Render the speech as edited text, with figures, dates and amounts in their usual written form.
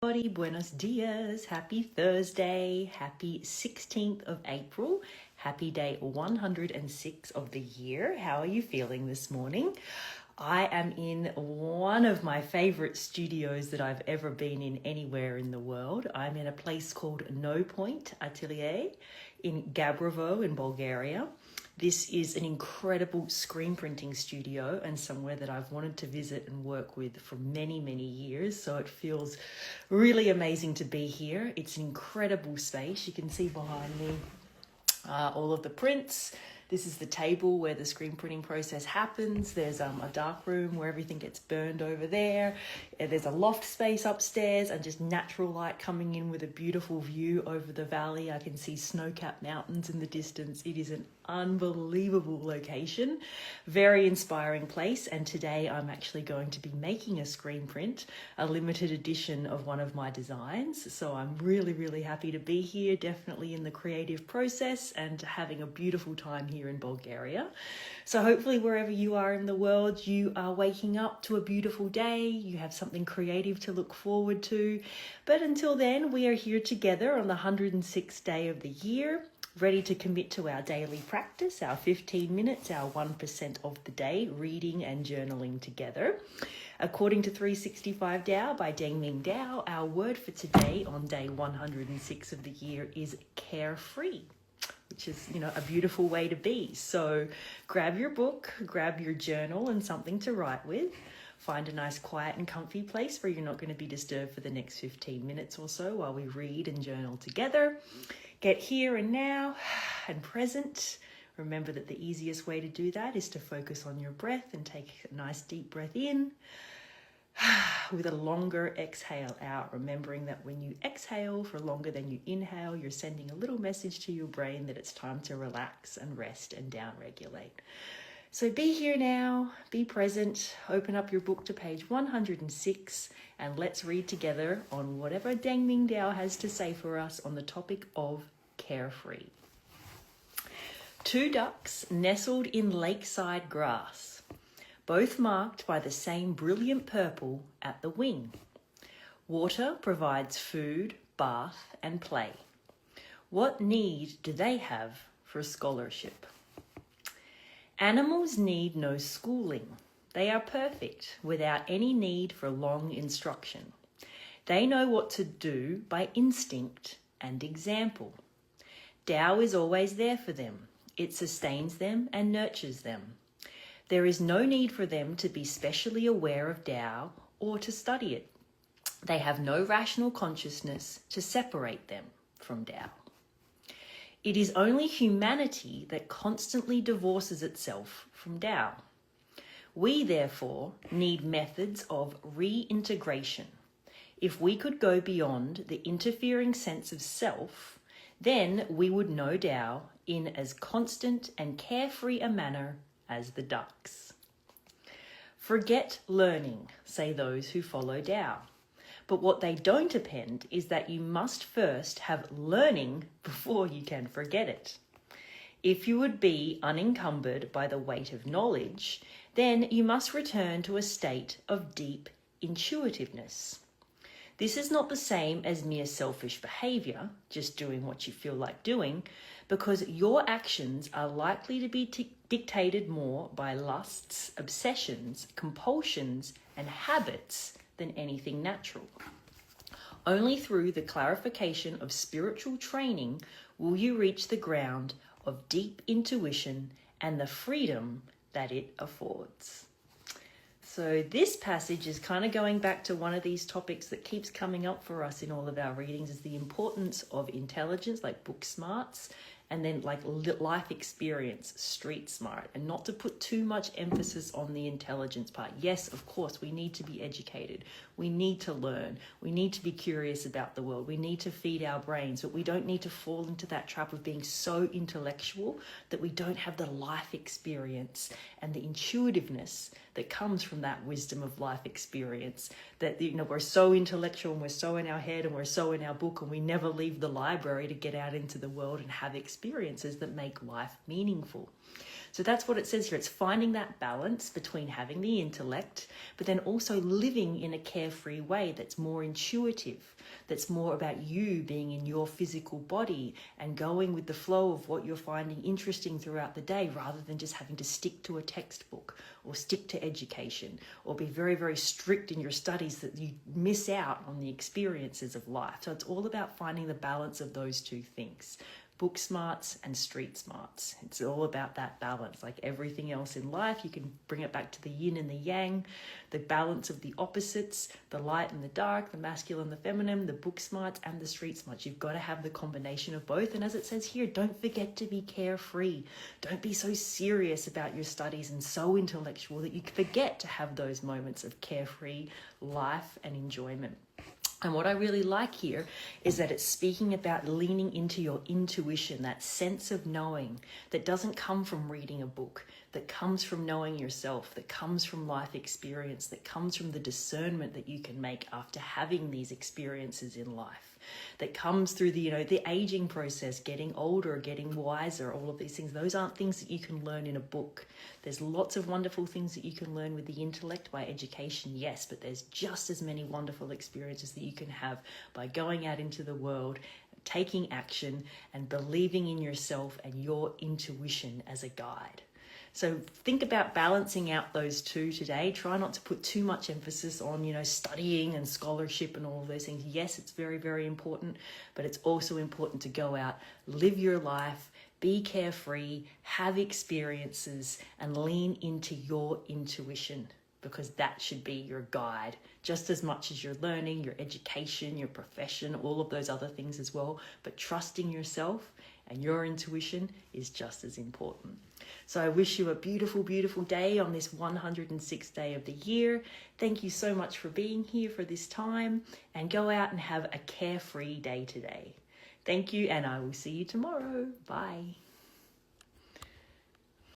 Everybody, buenos dias, happy Thursday, happy 16th of April, happy day 106 of the year. How are you feeling this morning? I am in one of my favorite studios that I've ever been in anywhere in the world. I'm in a place called No Point Atelier in Gabrovo in Bulgaria. This is an incredible screen printing studio and somewhere that I've wanted to visit and work with for many, many years. So it feels really amazing to be here. It's an incredible space. You can see behind me all of the prints. This is the table where the screen printing process happens. There's a dark room where everything gets burned over there. There's a loft space upstairs and just natural light coming in with a beautiful view over the valley. I can see snow-capped mountains in the distance. It is an unbelievable location, very inspiring place. And today I'm actually going to be making a screen print, a limited edition of one of my designs. So I'm really, really happy to be here, definitely in the creative process and having a beautiful time here in Bulgaria. So hopefully wherever you are in the world, you are waking up to a beautiful day. You have something creative to look forward to. But until then, we are here together on the 106th day of the year, ready to commit to our daily practice, our 15 minutes, our 1% of the day, reading and journaling together. According to 365 Tao by Deng Ming Tao, our word for today on day 106 of the year is carefree, which is, a beautiful way to be. So grab your book, grab your journal and something to write with. Find a nice quiet and comfy place where you're not going to be disturbed for the next 15 minutes or so while we read and journal together. Get here and now and present. Remember that the easiest way to do that is to focus on your breath and take a nice deep breath in with a longer exhale out. Remembering that when you exhale for longer than you inhale, you're sending a little message to your brain that it's time to relax and rest and down-regulate. So be here now, be present, open up your book to page 106 and let's read together on whatever Deng Ming Tao has to say for us on the topic of carefree. Two ducks nestled in lakeside grass, both marked by the same brilliant purple at the wing. Water provides food, bath and play. What need do they have for scholarship? Animals need no schooling. They are perfect without any need for long instruction. They know what to do by instinct and example. Tao is always there for them. It sustains them and nurtures them. There is no need for them to be specially aware of Tao or to study it. They have no rational consciousness to separate them from Tao. It is only humanity that constantly divorces itself from Tao. We, therefore, need methods of reintegration. If we could go beyond the interfering sense of self, then we would know Tao in as constant and carefree a manner as the ducks. Forget learning, say those who follow Tao. But what they don't append is that you must first have learning before you can forget it. If you would be unencumbered by the weight of knowledge, then you must return to a state of deep intuitiveness. This is not the same as mere selfish behavior, just doing what you feel like doing, because your actions are likely to be dictated more by lusts, obsessions, compulsions, and habits than anything natural. Only through the clarification of spiritual training will you reach the ground of deep intuition and the freedom that it affords. So this passage is kind of going back to one of these topics that keeps coming up for us in all of our readings, is the importance of intelligence, like book smarts, and then like life experience, street smart, and not to put too much emphasis on the intelligence part. Yes, of course, we need to be educated. We need to learn. We need to be curious about the world. We need to feed our brains, but we don't need to fall into that trap of being so intellectual that we don't have the life experience and the intuitiveness that comes from that wisdom of life experience. That, we're so intellectual and we're so in our head and we're so in our book and we never leave the library to get out into the world and have experiences that make life meaningful. So that's what it says here. It's finding that balance between having the intellect, but then also living in a carefree way that's more intuitive, that's more about you being in your physical body and going with the flow of what you're finding interesting throughout the day, rather than just having to stick to a textbook or stick to education or be very, very strict in your studies that you miss out on the experiences of life. So it's all about finding the balance of those two things. Book smarts and street smarts. It's all about that balance. Like everything else in life, you can bring it back to the yin and the yang, the balance of the opposites, the light and the dark, the masculine, the feminine, the book smarts and the street smarts. You've got to have the combination of both. And as it says here, don't forget to be carefree. Don't be so serious about your studies and so intellectual that you forget to have those moments of carefree life and enjoyment. And what I really like here is that it's speaking about leaning into your intuition, that sense of knowing that doesn't come from reading a book, that comes from knowing yourself, that comes from life experience, that comes from the discernment that you can make after having these experiences in life, that comes through the aging process, getting older, getting wiser, all of these things. Those aren't things that you can learn in a book. There's lots of wonderful things that you can learn with the intellect by education, yes, but there's just as many wonderful experiences that you can have by going out into the world, taking action and believing in yourself and your intuition as a guide. So think about balancing out those two today. Try not to put too much emphasis on, studying and scholarship and all of those things. Yes, it's very, very important, but it's also important to go out, live your life, be carefree, have experiences, and lean into your intuition, because that should be your guide just as much as your learning, your education, your profession, all of those other things as well. But trusting yourself and your intuition is just as important. So I wish you a beautiful, beautiful day on this 106th day of the year. Thank you so much for being here for this time, and go out and have a carefree day today. Thank you, and I will see you tomorrow. Bye.